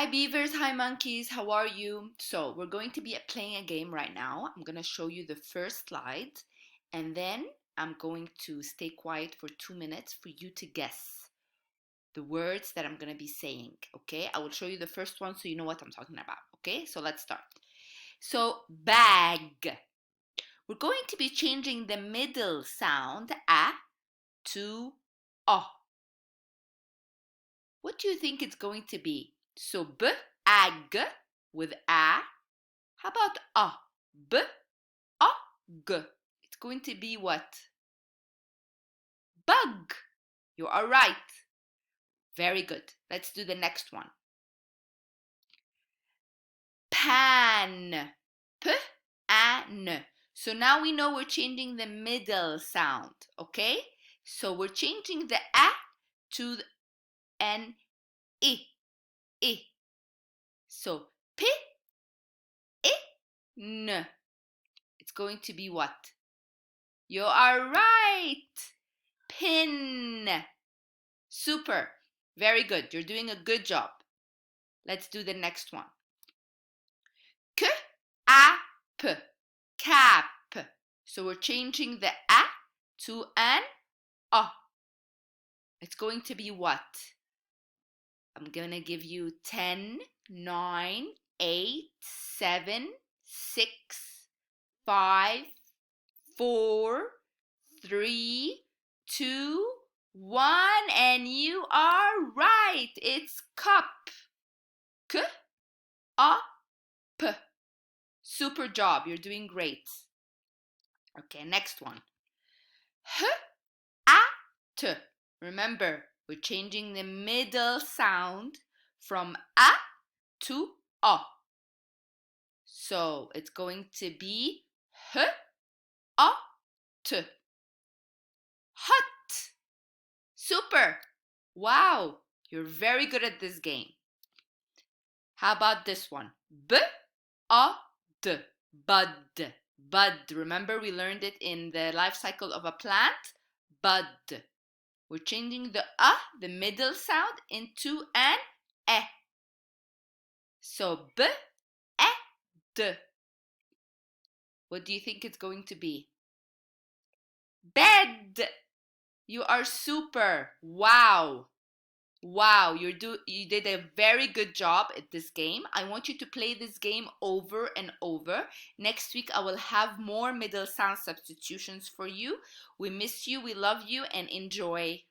Hi beavers, hi monkeys, how are you? So we're going to be playing a game right now. I'm going to show you the first slide and then I'm going to stay quiet for 2 minutes for you to guess the words that I'm going to be saying, okay? I will show you the first one so you know what I'm talking about, okay? So let's start. So bag. We're going to be changing the middle sound a to o. What do you think it's going to be? So bag with a. How about a? B, a, g. It's going to be what? Bug. You are right. Very good. Let's do the next one. Pan. P, a, n. So now we know we're changing the middle sound, okay? So we're changing the a to an I. I. So p, I, n. It's going to be what? You are right. Pin. Super. Very good. You're doing a good job. Let's do the next one. K, a, p. Cap. So we're changing the a to an a. It's going to be what? I'm going to give you 10, 9, 8, 7, 6, 5, 4, 3, 2, 1, and you are right. It's cup. K, a, p. Super job. You're doing great. Okay, next one. H, a, t. Remember, we're changing the middle sound from a to a. So it's going to be h, a, t. Hut. Super. Wow, you're very good at this game. How about this one? B, a, d. Bud. Bud. Remember we learned it in the life cycle of a plant? Bud. We're changing the the middle sound, into an e. So b, e, d. What do you think it's going to be? Bed. You are super. Wow. Wow, you did a very good job at this game. I want you to play this game over and over. Next week I will have more middle sound substitutions for you. We miss you, we love you, and enjoy.